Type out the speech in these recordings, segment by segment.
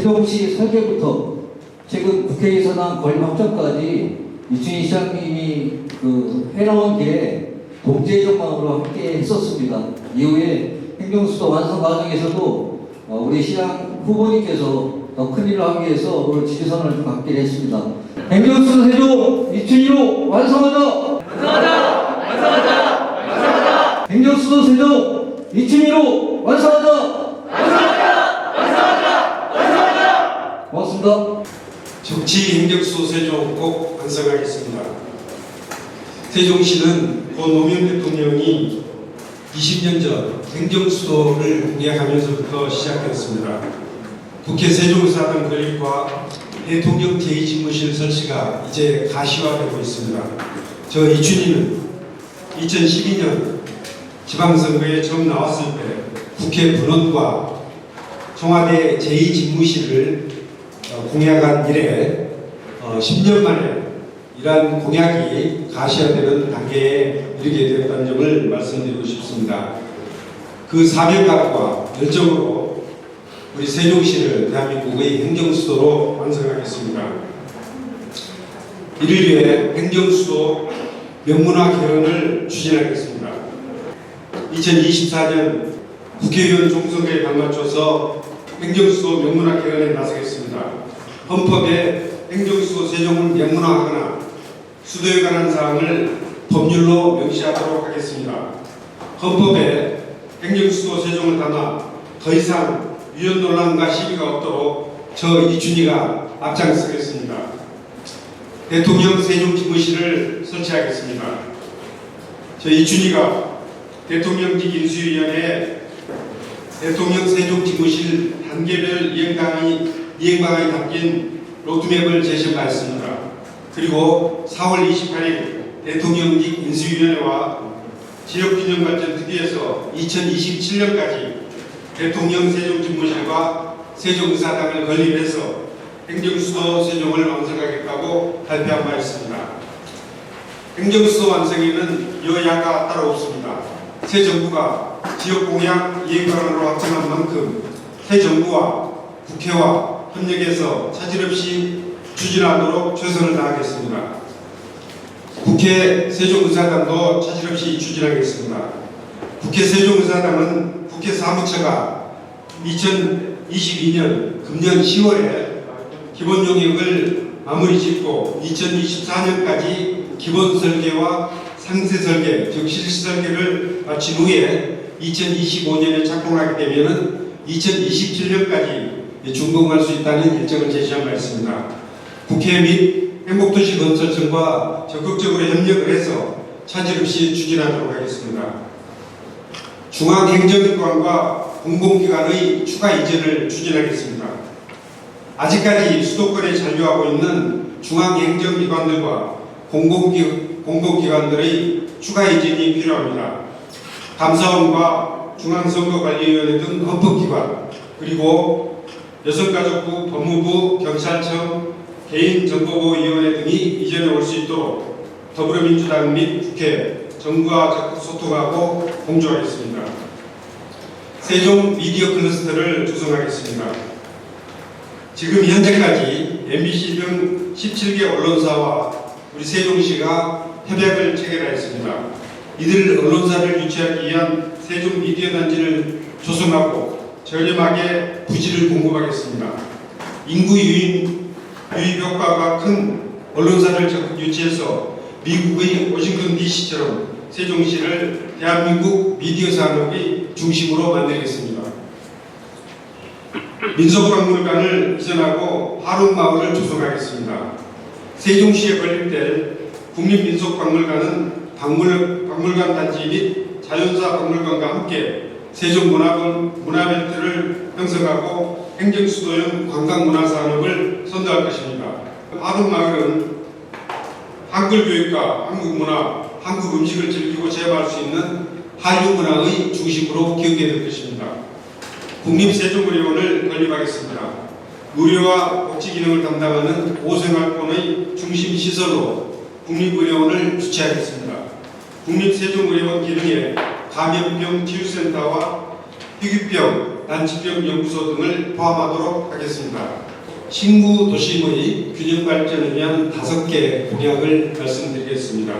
세종시 설계부터 최근 국회에서 난 건립 확정까지 이춘희 시장님이 해나온 길에 동지의 마음으로 함께 했었습니다. 이후에 행정수도 완성 과정에서도 우리 시장 후보님께서 더 큰 일을 하기 위해서 오늘 지지선을 좀 갖기로 했습니다. 행정수도 세종 이춘희로 완성하자! 완성하자! 완성하자! 완성하자! 행정수도 세종 이춘희로 완성하자! 완성하자! 완성하자! 완성하자! 고맙습니다. 정치 행정수도 세종 꼭 완성하겠습니다. 세종시는 고 노무현 대통령이 20년 전 행정수도를 공약하면서부터 시작되었습니다. 국회 세종의사당 건립과 대통령 제2집무실 설치가 이제 가시화되고 있습니다. 저 이춘희는 2012년 지방선거에 처음 나왔을 때 국회 분원과 청와대 제2집무실을 공약한 이래 10년 만에 이러한 공약이 가시화되는 단계에 이르게 되었다는 점을 말씀드리고 싶습니다. 그 사명감과 열정으로 우리 세종시를 대한민국의 행정수도로 완성하겠습니다. 이를 위해 행정수도 명문화 개헌을 추진하겠습니다. 2024년 국회의원 총선거에 발맞춰서 행정수도 명문화 개헌에 나서겠습니다. 헌법에 행정수도 세종을 명문화하거나 수도에 관한 사항을 법률로 명시하도록 하겠습니다. 헌법에 행정수도 세종을 담아 더 이상 위헌 논란과 시비가 없도록 저 이춘희가 앞장서겠습니다. 대통령 세종집무실을 설치하겠습니다. 저 이춘희가 대통령직 인수위원회에 대통령 세종집무실 단계별 이행방안이 담긴 로드맵을 제시하였습니다. 그리고 4월 28일 대통령직 인수위원회와 지역균형발전특위에서 2027년까지 대통령 세종집무실과 세종의사당을 건립해서 행정수도 세종을 완성하겠다고 발표한 바 있습니다. 행정수도 완성에는 여야가 따로 없습니다. 새 정부가 지역공약 이행방안으로 확정한 만큼 새 정부와 국회와 협력해서 차질 없이 추진하도록 최선을 다하겠습니다. 국회 세종의사당도 차질 없이 추진하겠습니다. 국회 세종의사당은 국회 사무처가 2022년 금년 10월에 기본용역을 마무리 짓고 2024년까지 기본 설계와 상세 설계, 즉 실시 설계를 마친 후에 2025년에 착공하게 되면 2027년까지 준공할 수 있다는 일정을 제시한 바 있습니다. 국회 및 행복도시 건설청과 적극적으로 협력을 해서 차질 없이 추진하도록 하겠습니다. 중앙행정기관과 공공기관의 추가 이전을 추진하겠습니다. 아직까지 수도권에 잔류하고 있는 중앙행정기관들과 공공기관들의 추가 이전이 필요합니다. 감사원과 중앙선거관리위원회 등 헌법기관, 그리고 여성가족부, 법무부, 경찰청, 개인정보보호위원회 등이 이전에 올 수 있도록 더불어민주당 및 국회, 정부와 적극 소통하고 공조하겠습니다. 세종 미디어 클러스터를 구성하겠습니다. 지금 현재까지 MBC 등 17개 언론사와 우리 세종시가 협약을 체결하였습니다. 이들 언론사를 유치하기 위한 세종 미디어 단지를 조성하고 저렴하게 부지를 공급하겠습니다. 인구 유입 효과가 큰 언론사를 적극 유치해서 미국의 워싱턴 DC처럼 세종시를 대한민국 미디어 산업의 중심으로 만들겠습니다. 민속박물관을 이전하고 하룻마을을 조성하겠습니다. 세종시에 건립될 국립민속박물관은 박물관 단지 및 자연사 박물관과 함께 세종문화벨트를 형성하고 행정수도형 관광문화산업을 선도할 것입니다. 하룻마을은 한글교육과 한국문화, 한국음식을 즐기고 체험할 수 있는 한류문화의 중심으로 기억될 것입니다. 국립세종의료원을 건립하겠습니다. 의료와 복지기능을 담당하는 보생활권의 중심시설로 국립의료원을 주최하겠습니다. 국립세종의료원 기능에 감염병 치유센터와 희귀병, 난치병 연구소 등을 포함하도록 하겠습니다. 신구 도심의 균형 발전을 위한 5개 공약을 말씀드리겠습니다.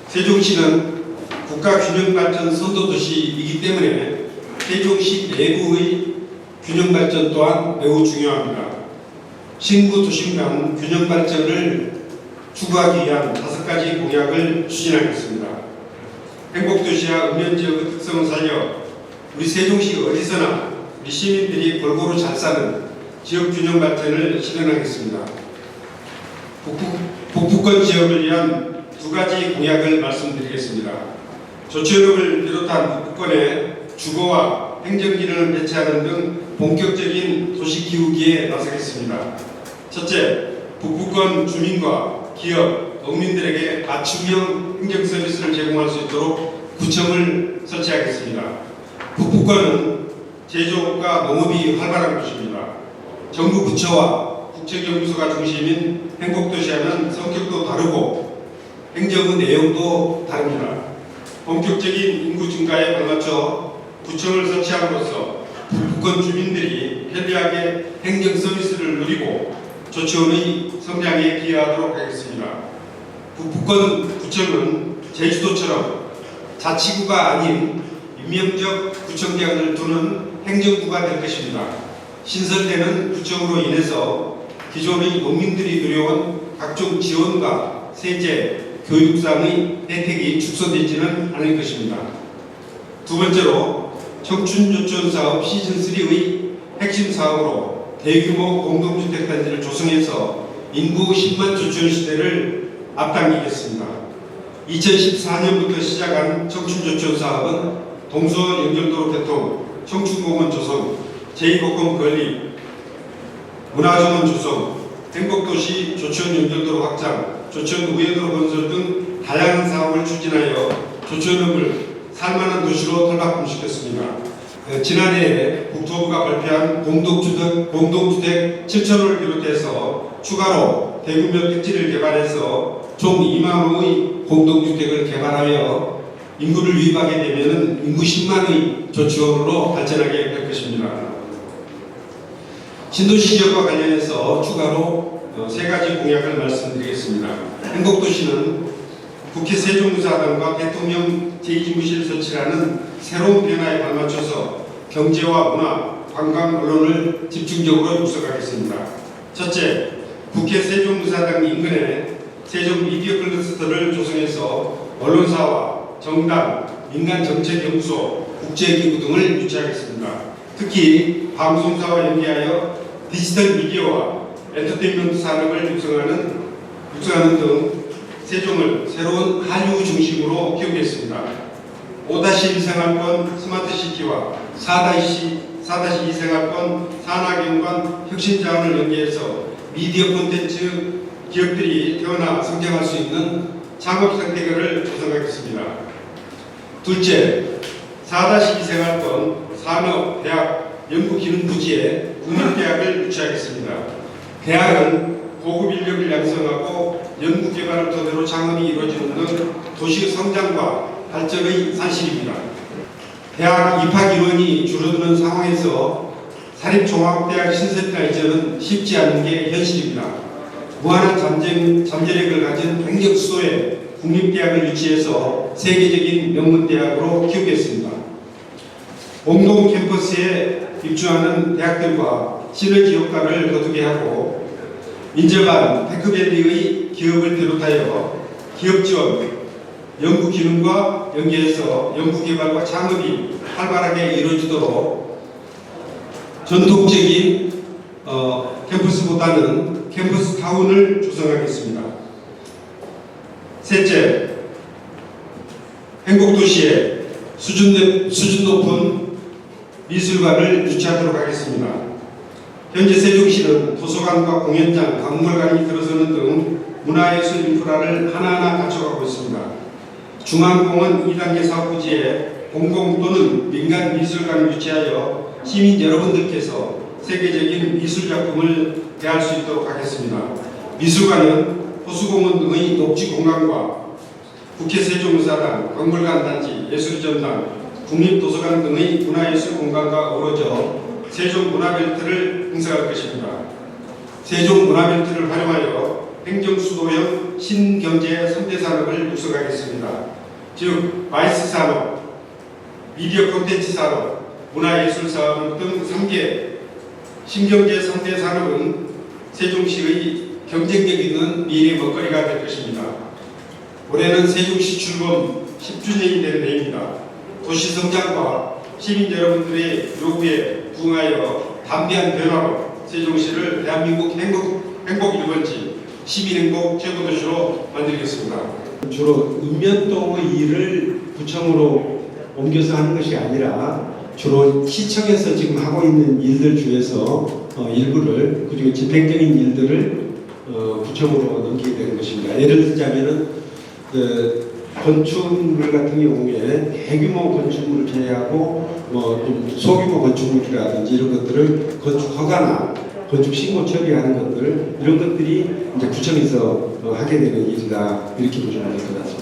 세종시는 국가 균형 발전 선도 도시이기 때문에 세종시 내부의 균형 발전 또한 매우 중요합니다. 신구 도심 간 균형 발전을 추구하기 위한 5가지 공약을 추진하겠습니다. 행복도시와 읍면지역의 특성을 살려 우리 세종시 어디서나 우리 시민들이 골고루 잘 사는 지역 균형 발전을 실현하겠습니다. 북부권 지역을 위한 2가지 공약을 말씀드리겠습니다. 조치원읍을 비롯한 북부권에 주거와 행정기능을 배치하는 등 본격적인 도시 기후기에 나서겠습니다. 첫째, 북부권 주민과 기업, 농민들에게 맞춤형 행정 서비스를 제공할 수 있도록 구청을 설치하겠습니다. 북부권은 제조업과 농업이 활발한 곳입니다. 정부 부처와 국책연구소가 중심인 행복도시와는 성격도 다르고 행정의 내용도 다릅니다. 본격적인 인구 증가에 발맞춰 구청을 설치함으로써 북부권 주민들이 편리하게 행정 서비스를 누리고 조치원의 성장에 기여하도록 하겠습니다. 북부권 구청은 제주도처럼 자치구가 아닌 임명적 구청장을 두는 행정구가 될 것입니다. 신설되는 구청으로 인해서 기존의 농민들이 누려온 각종 지원과 세제, 교육상의 혜택이 축소되지는 않을 것입니다. 두 번째로 청춘요촌 사업 시즌3의 핵심 사업으로 대규모 공동주택단지를 조성해서 인구 10만 조촌 시대를 앞당기겠습니다. 2014년부터 시작한 청춘조촌 사업은 동서원 연결도로 개통, 청춘공원 조성, 제2복권 건립, 문화정원 조성, 행복도시 조천 연결도로 확장, 조천 우회도로 건설 등 다양한 사업을 추진하여 조천읍을 살만한 도시로 탈바꿈시켰습니다. 지난해 국토부가 발표한 공동주택 7,000호를 비롯해서 추가로 대규모 택지를 개발해서 총 2만 호의 공동주택을 개발하여 인구를 유입하게 되면 인구 10만의 조치원으로 발전하게 될 것입니다. 신도시 지역과 관련해서 추가로 3가지 공약을 말씀드리겠습니다. 행복도시는 국회 세종무사단과 대통령 제2집무실 설치라는 새로운 변화에 발맞춰서 경제와 문화, 관광, 언론을 집중적으로 육성하겠습니다. 첫째, 국회 세종무사당 인근에 세종 미디어 클러스터를 조성해서 언론사와 정당, 민간정책연구소, 국제기구 등을 유치하겠습니다. 특히 방송사와 연계하여 디지털 미디어와 엔터테인먼트 산업을 육성하는 등 세종을 새로운 한류 중심으로 키우겠습니다. 5-1 생활권 스마트시티와 4-2 생활권 산하경관 혁신자원을 연계해서 미디어 콘텐츠 기업들이 태어나 성장할 수 있는 창업생태계를 조성하겠습니다. 둘째, 4-2 생활권 산업, 대학, 연구기능부지에 국민대학을 유치하겠습니다. 대학은 고급 인력을 양성하고 연구개발을 토대로 창업이 이루어지는 등 도시의 성장과 발전의 산실입니다. 대학 입학 인원이 줄어드는 상황에서 사립종합대학 신설과 이전은 쉽지 않은 게 현실입니다. 무한한 잠재력을 가진 행정 수도에 국립대학을 유치해서 세계적인 명문대학으로 키우겠습니다. 공동 캠퍼스에 입주하는 대학들과 시너지 효과를 거두게 하고 인접한 테크밸리의 기업을 비롯하여 기업 지원, 연구 기능과 연계해서 연구 개발과 창업이 활발하게 이루어지도록 전통적인 캠퍼스보다는 캠퍼스 타운을 조성하겠습니다. 셋째, 행복도시에 수준 높은 미술관을 유치하도록 하겠습니다. 현재 세종시는 도서관과 공연장, 박물관이 들어서는 등 문화예술 인프라를 하나하나 갖춰가고 있습니다. 중앙공원 2단계 사업부지에 공공 또는 민간 미술관을 유치하여 시민 여러분들께서 세계적인 미술작품을 대할 수 있도록 하겠습니다. 미술관은 호수공원 등의 녹지 공간과 국회 세종무사당, 박물관 단지, 예술전당, 국립도서관 등의 문화예술 공간과 어우러져 세종문화벨트를 형성할 것입니다. 세종문화벨트를 활용하여 행정수도형 신경제 3대 산업을 육성하겠습니다. 즉 마이스 산업, 미디어 콘텐츠 산업, 문화예술 산업 등 3개 신경제 3대 산업은 세종시의 경쟁력 있는 미래 먹거리가 될 것입니다. 올해는 세종시 출범 10주년이 되는 해입니다. 도시 성장과 시민 여러분들의 요구에 부응하여 담대한 변화로 세종시를 대한민국 행복 1번지 시민행복 최고도시로 만들겠습니다. 주로 읍면동의 일을 구청으로 옮겨서 하는 것이 아니라 주로 시청에서 지금 하고 있는 일들 중에서 일부를 그중에 집행적인 일들을 구청으로 넘기게 되는 것입니다. 예를 들자면은 건축물 같은 경우에 대규모 건축물을 제외하고 좀 소규모 건축물이라든지 이런 것들을 건축 허가나 건축 신고 처리하는 것들 이런 것들이 이제 구청에서 하게 되는 일이다 이렇게 보시면 될 것 같습니다.